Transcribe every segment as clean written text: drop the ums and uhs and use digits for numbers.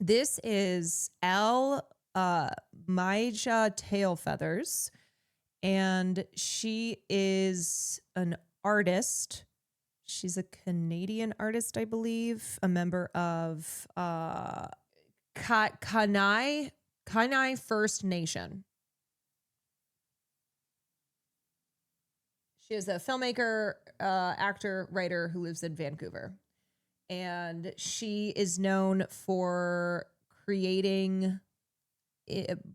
This is Elle Máijá Tailfeathers, and she is an artist. She's a Canadian artist, I believe, a member of Kainai First Nation. She is a filmmaker, actor, writer who lives in Vancouver. And she is known for creating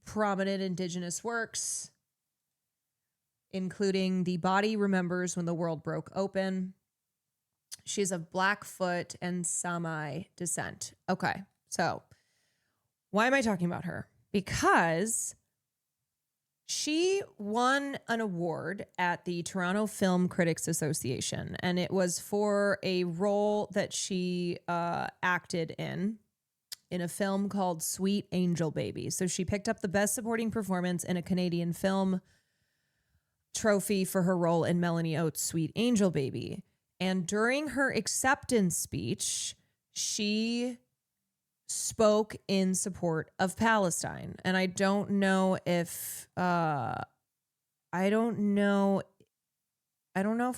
prominent Indigenous works, including The Body Remembers When the World Broke Open. She's of Blackfoot and Sami descent. Okay, so why am I talking about her? Because she won an award at the Toronto Film Critics Association, and it was for a role that she acted in a film called Sweet Angel Baby. So she picked up the Best Supporting Performance in a Canadian Film trophy for her role in Melanie Oates' Sweet Angel Baby. And during her acceptance speech, she spoke in support of Palestine. And I don't know if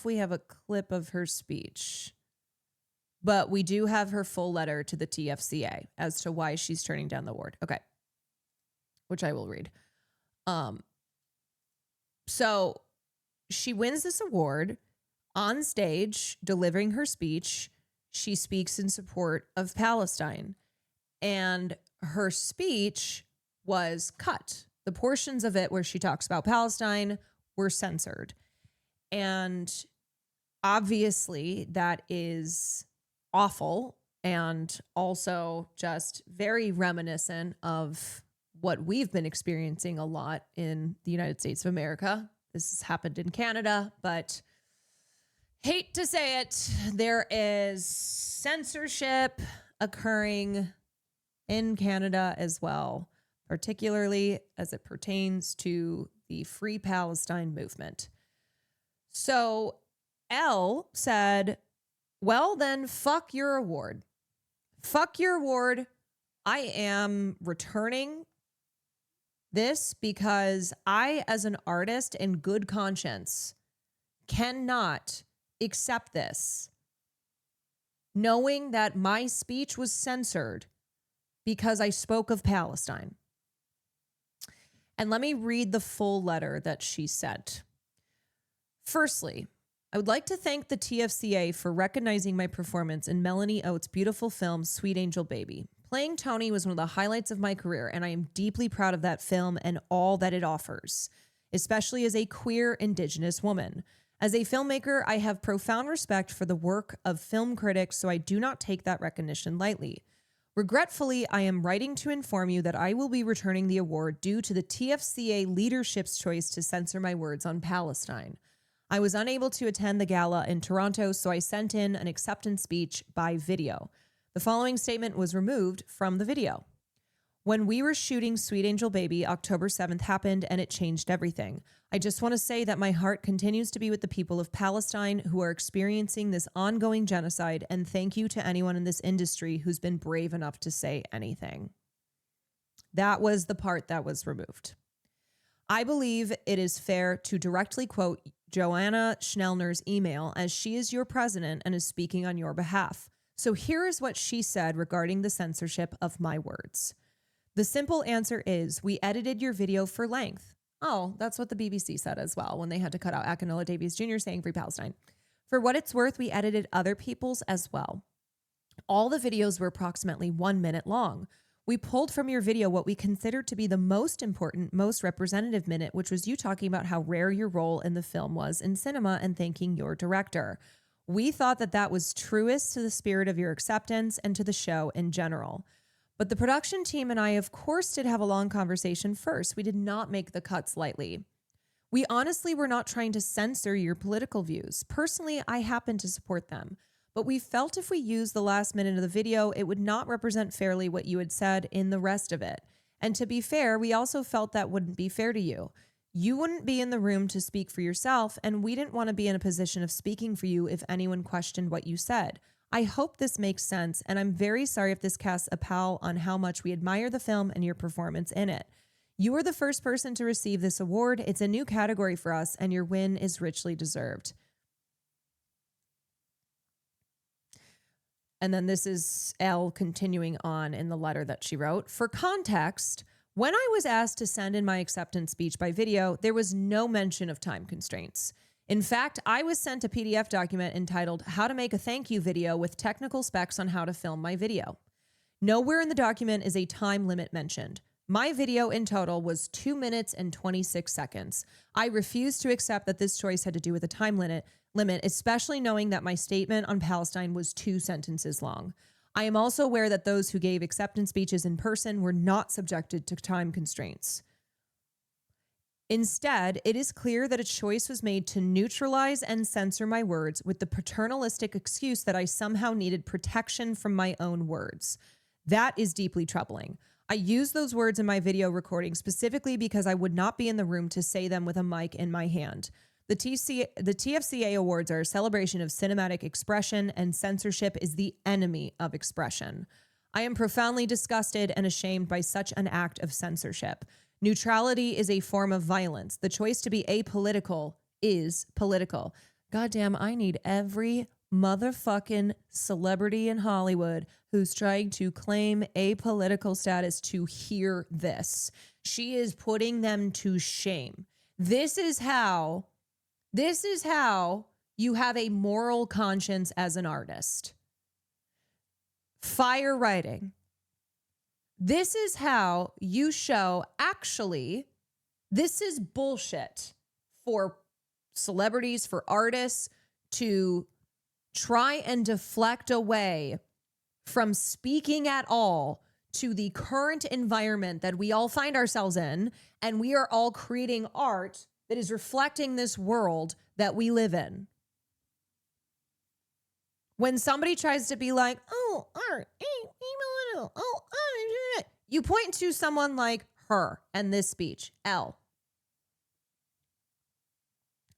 we have a clip of her speech, but we do have her full letter to the TFCA as to why she's turning down the award. Okay. Which I will read. So she wins this award on stage, delivering her speech. She speaks in support of Palestine. And her speech was cut. The portions of it where she talks about Palestine were censored. And obviously that is awful and also just very reminiscent of what we've been experiencing a lot in the United States of America. This has happened in Canada, but hate to say it, there is censorship occurring in Canada as well, particularly as it pertains to the Free Palestine movement. So Elle said, well, then fuck your award. Fuck your award. I am returning this because I, as an artist in good conscience, cannot accept this, knowing that my speech was censored because I spoke of Palestine. And let me read the full letter that she sent. Firstly, I would like to thank the TFCA for recognizing my performance in Melanie Oates' beautiful film, Sweet Angel Baby. Playing Tony was one of the highlights of my career, and I am deeply proud of that film and all that it offers, especially as a queer Indigenous woman. As a filmmaker, I have profound respect for the work of film critics, so I do not take that recognition lightly. Regretfully, I am writing to inform you that I will be returning the award due to the TFCA leadership's choice to censor my words on Palestine. I was unable to attend the gala in Toronto, so I sent in an acceptance speech by video. The following statement was removed from the video. When we were shooting Sweet Angel Baby, October 7th happened and it changed everything. I just want to say that my heart continues to be with the people of Palestine who are experiencing this ongoing genocide, and thank you to anyone in this industry who's been brave enough to say anything. That was the part that was removed. I believe it is fair to directly quote Joanna Schnellner's email, as she is your president and is speaking on your behalf. So here is what she said regarding the censorship of my words. The simple answer is we edited your video for length. Oh, that's what the BBC said as well when they had to cut out Akinola Davies Jr. saying Free Palestine. For what it's worth, we edited other people's as well. All the videos were approximately 1 minute long. We pulled from your video what we considered to be the most important, most representative minute, which was you talking about how rare your role in the film was in cinema and thanking your director. We thought that that was truest to the spirit of your acceptance and to the show in general. But the production team and I, of course, did have a long conversation first. We did not make the cuts lightly. We honestly were not trying to censor your political views. Personally, I happen to support them. But we felt if we used the last minute of the video, it would not represent fairly what you had said in the rest of it. And to be fair, we also felt that wouldn't be fair to you. You wouldn't be in the room to speak for yourself, and we didn't want to be in a position of speaking for you if anyone questioned what you said. I hope this makes sense, and I'm very sorry if this casts a pall on how much we admire the film and your performance in it. You are the first person to receive this award. It's a new category for us, and your win is richly deserved. And then this is Elle continuing on in the letter that she wrote. For context, when I was asked to send in my acceptance speech by video, there was no mention of time constraints. In fact, I was sent a PDF document entitled How to Make a Thank You Video with technical specs on how to film my video. Nowhere in the document is a time limit mentioned. My video in total was 2 minutes and 26 seconds. I refused to accept that this choice had to do with a time limit, especially knowing that my statement on Palestine was 2 sentences long. I am also aware that those who gave acceptance speeches in person were not subjected to time constraints. Instead, it is clear that a choice was made to neutralize and censor my words with the paternalistic excuse that I somehow needed protection from my own words. That is deeply troubling. I use those words in my video recording specifically because I would not be in the room to say them with a mic in my hand. The TFCA awards are a celebration of cinematic expression, and censorship is the enemy of expression. I am profoundly disgusted and ashamed by such an act of censorship. Neutrality is a form of violence. The choice to be apolitical is political. Goddamn, I need every motherfucking celebrity in Hollywood who's trying to claim apolitical status to hear this. She is putting them to shame. This is how you have a moral conscience as an artist. Fire writing. This is how you show, actually, this is bullshit for celebrities, for artists to try and deflect away from speaking at all to the current environment that we all find ourselves in, and we are all creating art that is reflecting this world that we live in. When somebody tries to be like, oh, art, you point to someone like her and this speech, Elle.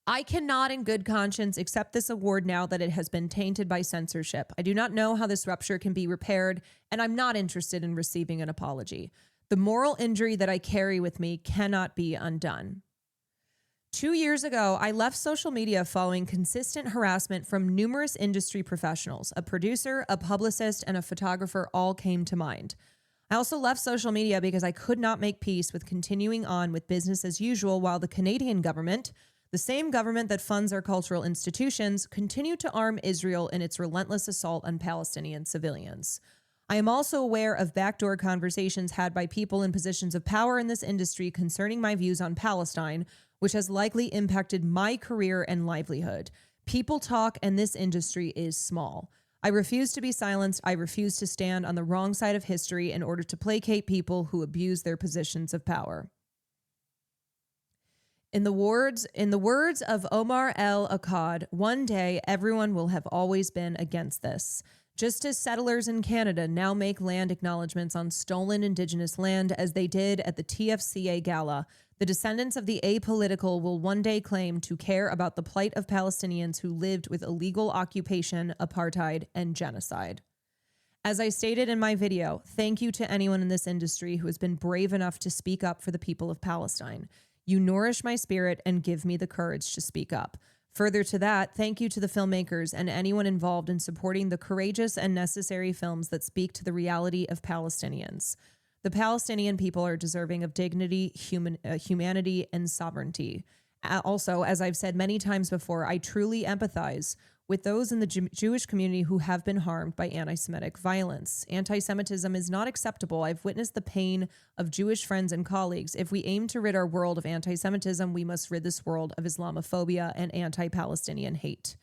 I cannot in good conscience accept this award now that it has been tainted by censorship. I do not know how this rupture can be repaired, and I'm not interested in receiving an apology. The moral injury that I carry with me cannot be undone. 2 years ago, I left social media following consistent harassment from numerous industry professionals. A producer, a publicist, and a photographer all came to mind. I also left social media because I could not make peace with continuing on with business as usual while the Canadian government, the same government that funds our cultural institutions, continued to arm Israel in its relentless assault on Palestinian civilians. I am also aware of backdoor conversations had by people in positions of power in this industry concerning my views on Palestine, which has likely impacted my career and livelihood. People talk, and this industry is small. I refuse to be silenced. I refuse to stand on the wrong side of history in order to placate people who abuse their positions of power. In the words of Omar El Akkad, one day everyone will have always been against this. Just as settlers in Canada now make land acknowledgements on stolen Indigenous land as they did at the TFCA gala, the descendants of the apolitical will one day claim to care about the plight of Palestinians who lived with illegal occupation, apartheid, and genocide. As I stated in my video, thank you to anyone in this industry who has been brave enough to speak up for the people of Palestine. You nourish my spirit and give me the courage to speak up. Further to that, thank you to the filmmakers and anyone involved in supporting the courageous and necessary films that speak to the reality of Palestinians. The Palestinian people are deserving of dignity, humanity, and sovereignty. Also, as I've said many times before, I truly empathize with those in the Jewish community who have been harmed by anti-Semitic violence. Anti-Semitism is not acceptable. I've witnessed the pain of Jewish friends and colleagues. If we aim to rid our world of anti-Semitism, we must rid this world of Islamophobia and anti-Palestinian hate.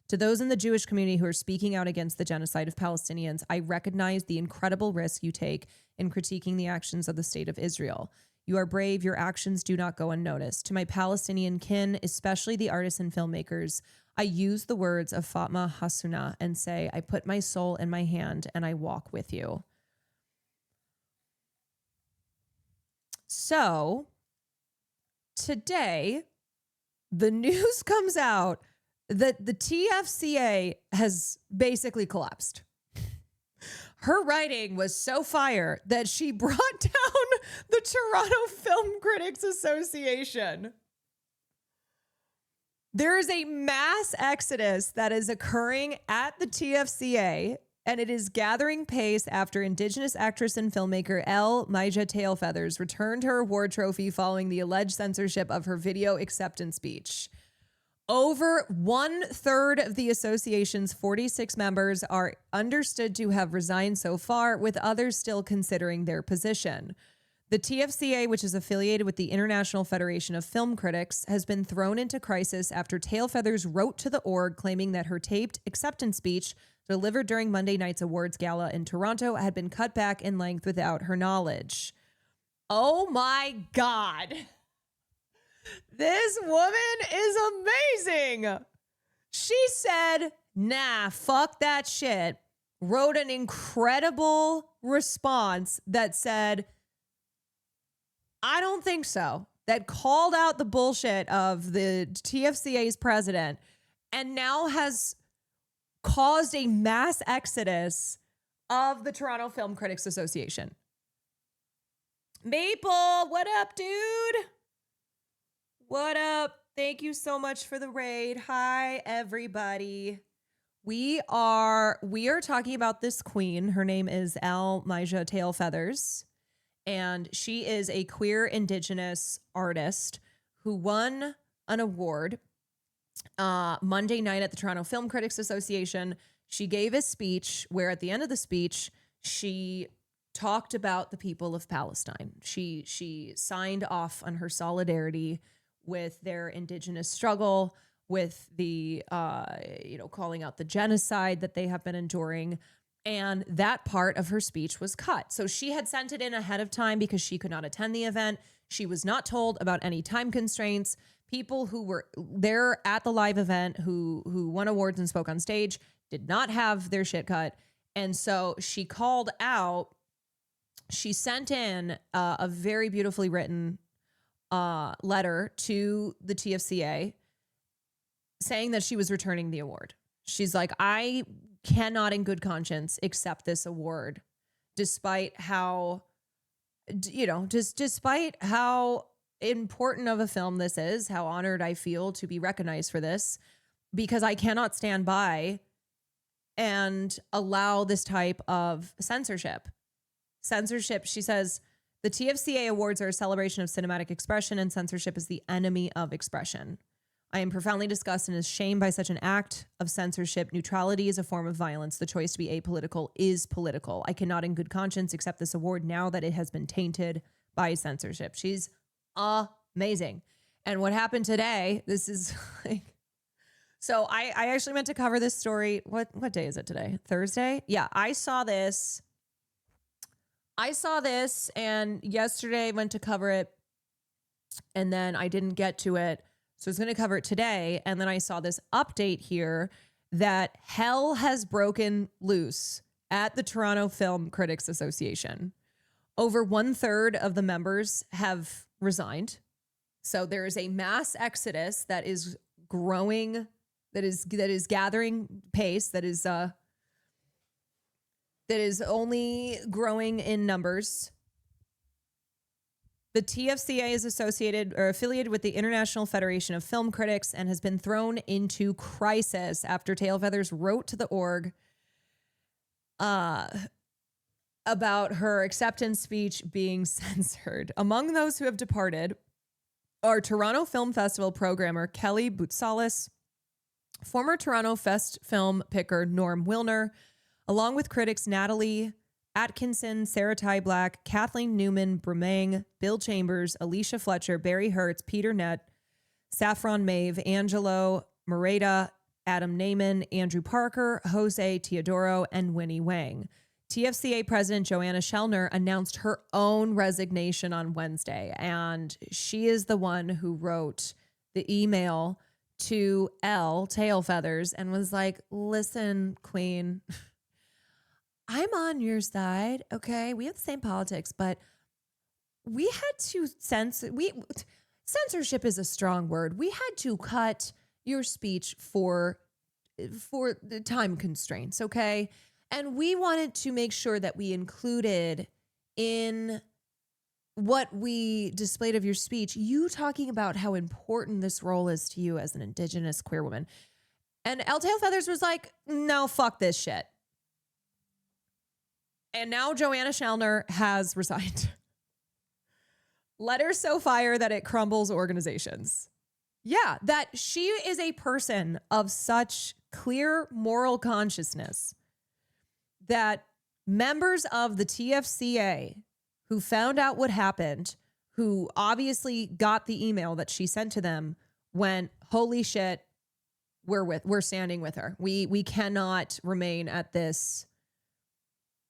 To those in the Jewish community who are speaking out against the genocide of Palestinians, I recognize the incredible risk you take in critiquing the actions of the state of Israel. You are brave. Your actions do not go unnoticed. To my Palestinian kin, especially the artists and filmmakers, I use the words of Fatma Hasuna and say, I put my soul in my hand and I walk with you. So today, the news comes out the TFCA has basically collapsed. Her writing was so fire that she brought down the Toronto Film Critics Association. There is a mass exodus that is occurring at the TFCA, and it is gathering pace after Indigenous actress and filmmaker Elle Máijá Tailfeathers returned her award trophy following the alleged censorship of her video acceptance speech. Over 1/3 of the association's 46 members are understood to have resigned so far, with others still considering their position. The TFCA, which is affiliated with the International Federation of Film Critics, has been thrown into crisis after Tailfeathers wrote to the org claiming that her taped acceptance speech delivered during Monday night's awards gala in Toronto had been cut back in length without her knowledge. Oh my God. This woman is amazing. She said, nah, fuck that shit. Wrote an incredible response that said, I don't think so. That called out the bullshit of the TFCA's president and now has caused a mass exodus of the Toronto Film Critics Association. Maple, what up, dude? What up? Thank you so much for the raid. Hi, everybody. We are talking about this queen. Her name is Elle Máijá Tailfeathers, and she is a queer Indigenous artist who won an award Monday night at the Toronto Film Critics Association. She gave a speech where at the end of the speech, she talked about the people of Palestine. She signed off on her solidarity with their Indigenous struggle, with the, calling out the genocide that they have been enduring. And that part of her speech was cut. So she had sent it in ahead of time because she could not attend the event. She was not told about any time constraints. People who were there at the live event who won awards and spoke on stage did not have their shit cut. And so she called out, she sent in a very beautifully written letter to the TFCA saying that she was returning the award. She's like, I cannot in good conscience accept this award despite how, despite how important of a film this is, how honored I feel to be recognized for this, because I cannot stand by and allow this type of censorship. Censorship, she says, the TFCA awards are a celebration of cinematic expression, and censorship is the enemy of expression. I am profoundly disgusted and ashamed by such an act of censorship. Neutrality is a form of violence. The choice to be apolitical is political. I cannot in good conscience accept this award now that it has been tainted by censorship. She's amazing. And what happened today, this is like, so I actually meant to cover this story. What day is it today? Thursday? Yeah, I saw this and yesterday went to cover it and then I didn't get to it. So I was going to cover it today. And then I saw this update here that hell has broken loose at the Toronto Film Critics Association. Over 1/3 of the members have resigned. So there is a mass exodus that is growing, that is gathering pace, that is only growing in numbers. The TFCA is associated or affiliated with the International Federation of Film Critics and has been thrown into crisis after Tailfeathers wrote to the org about her acceptance speech being censored. Among those who have departed are Toronto Film Festival programmer Kelly Boutsalis, former Toronto Fest film picker Norm Wilner, along with critics Natalie Atkinson, Sarah Ty Black, Kathleen Newman, Bremang, Bill Chambers, Alicia Fletcher, Barry Hertz, Peter Nett, Saffron Maeve, Angelo Moreta, Adam Naiman, Andrew Parker, Jose Teodoro, and Winnie Wang. TFCA President Joanna Schellner announced her own resignation on Wednesday, and she is the one who wrote the email to Elle Tailfeathers and was like, listen, Queen, I'm on your side, okay? We have the same politics, but we had to censorship is a strong word. We had to cut your speech for the time constraints, okay? And we wanted to make sure that we included in what we displayed of your speech, you talking about how important this role is to you as an Indigenous queer woman. And Elle Tailfeathers was like, no, fuck this shit. And now Joanna Schellner has resigned. Letters so fire that it crumbles organizations. Yeah, that she is a person of such clear moral consciousness that members of the TFCA who found out what happened, who obviously got the email that she sent to them, went, holy shit, we're standing with her. We cannot remain at this.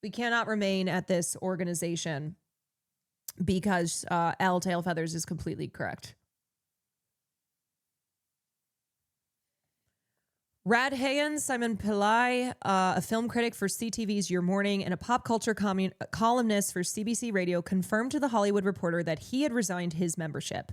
We cannot remain at this organization because Elle Tailfeathers is completely correct. Radhayan Simon Pillai, a film critic for CTV's Your Morning and a pop culture columnist for CBC Radio, confirmed to The Hollywood Reporter that he had resigned his membership.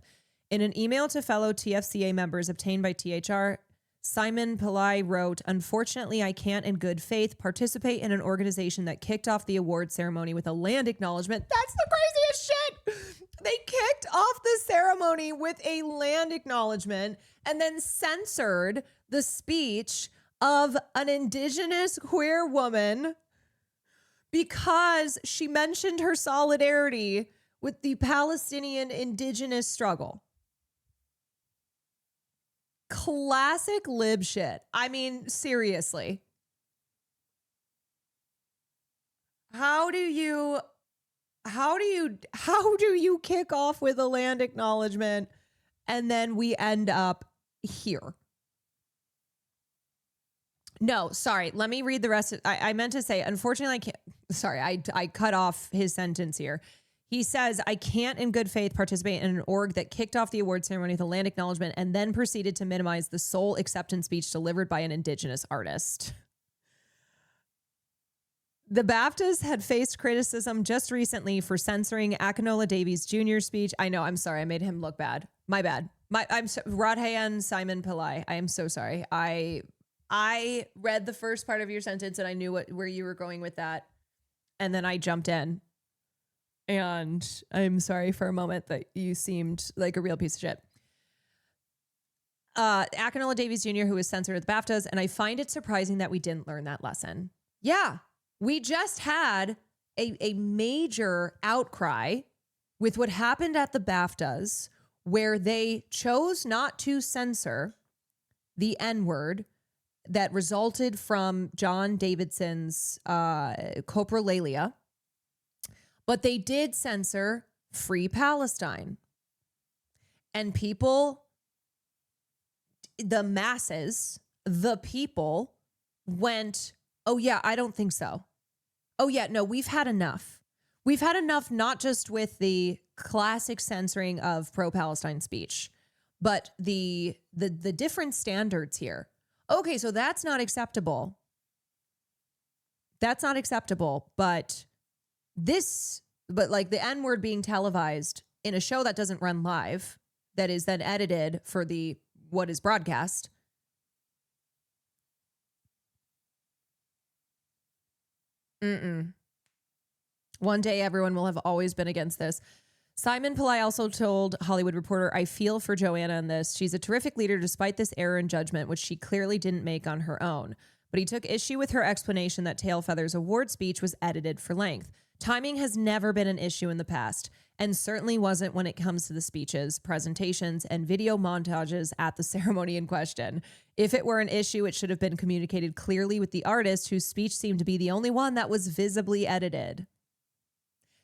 In an email to fellow TFCA members obtained by THR, Simon Pillai wrote, "Unfortunately, I can't in good faith participate in an organization that kicked off the award ceremony with a land acknowledgement." That's the craziest shit. They kicked off the ceremony with a land acknowledgement and then censored the speech of an Indigenous queer woman because she mentioned her solidarity with the Palestinian Indigenous struggle. Classic lib shit. I mean, seriously. How do you kick off with a land acknowledgement and then we end up here? No, sorry. Let me read the rest. I meant to say, unfortunately, I can't. Sorry, I cut off his sentence here. He says, I can't in good faith participate in an org that kicked off the award ceremony with a land acknowledgement and then proceeded to minimize the sole acceptance speech delivered by an Indigenous artist. The BAFTAs had faced criticism just recently for censoring Akinola Davies Jr.'s speech. I know, I'm sorry. I made him look bad. My bad. Radhayan Simon Pillai. I am so sorry. I read the first part of your sentence and I knew where you were going with that. And then I jumped in. And I'm sorry for a moment that you seemed like a real piece of shit. Akinola Davies Jr., who was censored at the BAFTAs, and I find it surprising that we didn't learn that lesson. Yeah, we just had a major outcry with what happened at the BAFTAs, where they chose not to censor the N-word that resulted from John Davidson's coprolalia. But they did censor Free Palestine. And people, the masses, the people went, oh yeah, I don't think so. Oh yeah, no, we've had enough. We've had enough not just with the classic censoring of pro-Palestine speech, but the different standards here. Okay, so that's not acceptable. That's not acceptable, but like the N-word being televised in a show that doesn't run live, that is then edited for what is broadcast. One day everyone will have always been against this. Simon Pillai also told Hollywood Reporter, I feel for Joanna in this. She's a terrific leader despite this error in judgment, which she clearly didn't make on her own. But he took issue with her explanation that Tailfeathers' award speech was edited for length. Timing has never been an issue in the past, and certainly wasn't when it comes to the speeches, presentations, and video montages at the ceremony in question. If it were an issue, it should have been communicated clearly with the artist, whose speech seemed to be the only one that was visibly edited.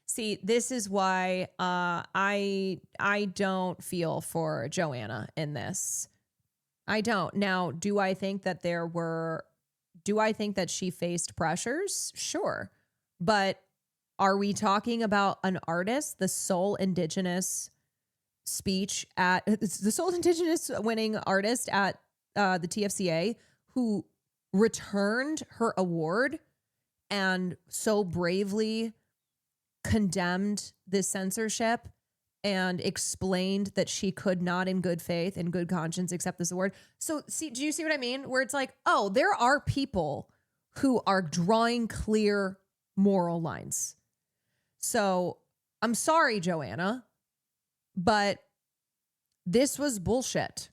See, this is why I don't feel for Joanna in this. I don't. Now, do I think that she faced pressures? Sure. But are we talking about an artist, the sole Indigenous winning artist at the TFCA, who returned her award and so bravely condemned this censorship and explained that she could not in good faith and good conscience accept this award. So do you see what I mean? Where it's like, oh, there are people who are drawing clear moral lines. So I'm sorry, Joanna, but this was bullshit.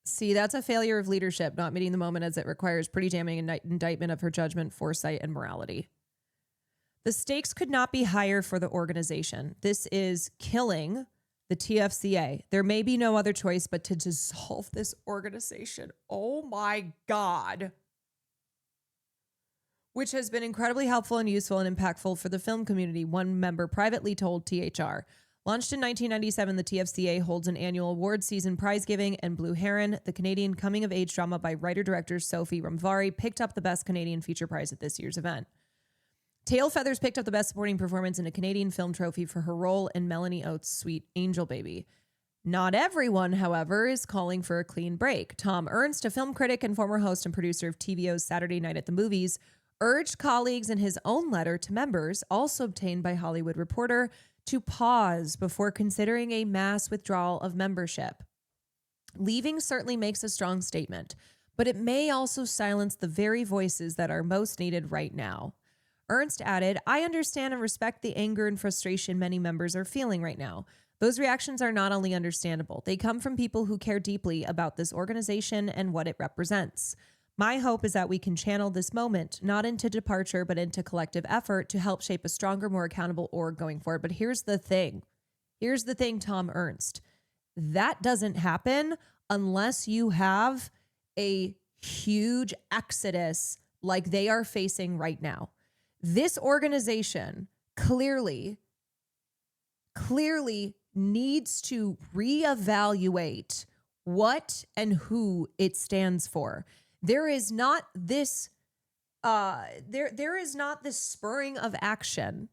See, that's a failure of leadership, not meeting the moment as it requires pretty damning indictment of her judgment, foresight, and morality. The stakes could not be higher for the organization. This is killing the TFCA. There may be no other choice but to dissolve this organization. Oh my God. Which has been incredibly helpful and useful and impactful for the film community, one member privately told THR. Launched in 1997, the TFCA holds an annual award season prize giving, and Blue Heron, the Canadian coming-of-age drama by writer-director Sophie Ramvari, picked up the Best Canadian Feature Prize at this year's event. Tailfeathers picked up the Best Supporting Performance in a Canadian Film Trophy for her role in Melanie Oates' Sweet Angel Baby. Not everyone, however, is calling for a clean break. Tom Ernst, a film critic and former host and producer of TVO's Saturday Night at the Movies, urged colleagues in his own letter to members, also obtained by Hollywood Reporter, to pause before considering a mass withdrawal of membership. Leaving certainly makes a strong statement, but it may also silence the very voices that are most needed right now. Ernst added, I understand and respect the anger and frustration many members are feeling right now. Those reactions are not only understandable, they come from people who care deeply about this organization and what it represents. My hope is that we can channel this moment, not into departure, but into collective effort to help shape a stronger, more accountable org going forward. But here's the thing. Here's the thing, Tom Ernst. That doesn't happen unless you have a huge exodus like they are facing right now. This organization clearly needs to reevaluate what and who it stands for. There is not this there is not this spurring of action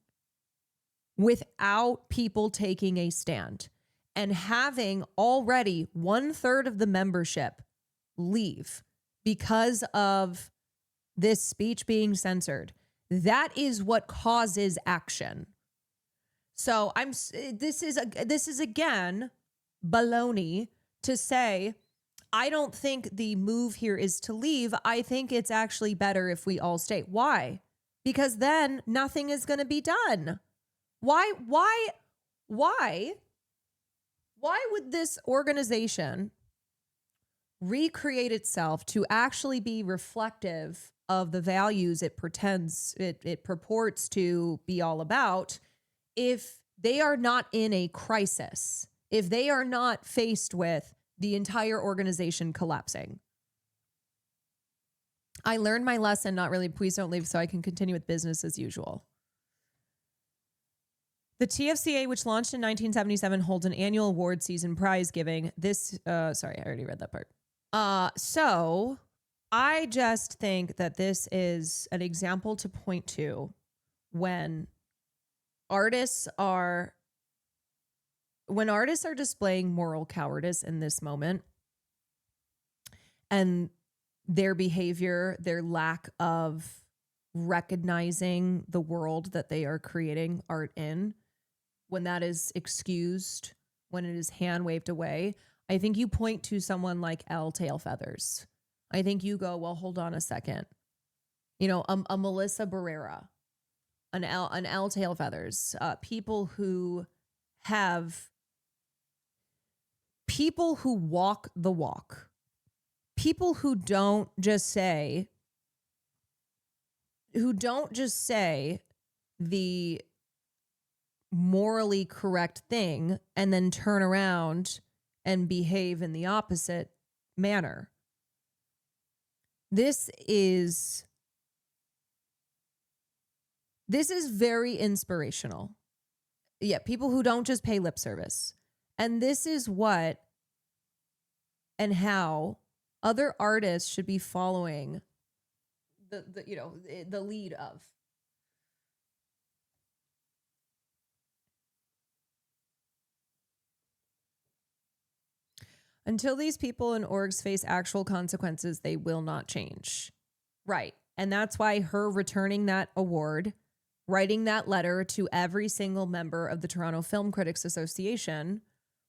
without people taking a stand, and having already 1/3 of the membership leave because of this speech being censored. That is what causes action. So this is again baloney to say, I don't think the move here is to leave. I think it's actually better if we all stay. Why? Because then nothing is going to be done. Why would this organization recreate itself to actually be reflective of the values it purports to be all about if they are not in a crisis, if they are not faced with the entire organization collapsing? I learned my lesson, not really, please don't leave, so I can continue with business as usual. The TFCA, which launched in 1977, holds an annual award season prize giving. Sorry, I already read that part. So I just think that this is an example to point to when artists are displaying moral cowardice in this moment, and their behavior, their lack of recognizing the world that they are creating art in, when that is excused, when it is hand waved away, I think you point to someone like Elle Tailfeathers. I think you go, well, hold on a second. You know, a Melissa Barrera, an Elle Tailfeathers, people who walk the walk, people who don't just say the morally correct thing and then turn around and behave in the opposite manner. This is very inspirational. Yeah, people who don't just pay lip service. And this is what and how other artists should be following the lead of. Until these people and orgs face actual consequences, they will not change. Right. And that's why her returning that award writing that letter to every single member of the Toronto Film Critics Association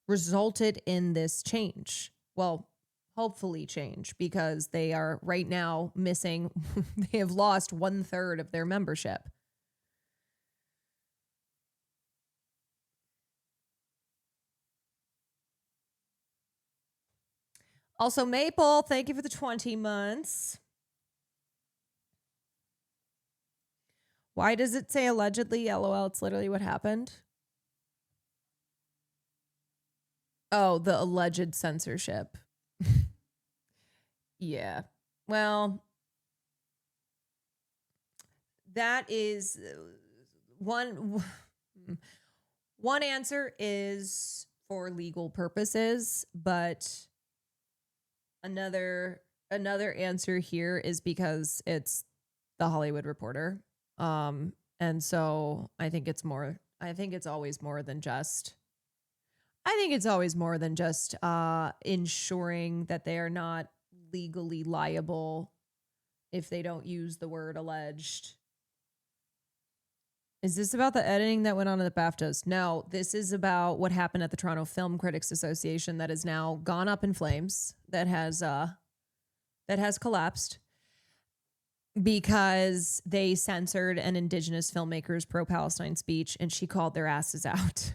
resulted in this change. Well, hopefully change, because they are right now missing, they have lost 1/3 of their membership. Also, Maple, thank you for the 20 months. Why does it say allegedly? LOL, it's literally what happened. Oh, the alleged censorship. Yeah. Well, that is one answer is for legal purposes, but another answer here is because it's the Hollywood Reporter. And so I think it's always more than just ensuring that they are not legally liable if they don't use the word alleged. Is this about the editing that went on at the BAFTAs? No, this is about what happened at the Toronto Film Critics Association that has now gone up in flames, that has collapsed because they censored an Indigenous filmmaker's pro-Palestine speech, and she called their asses out.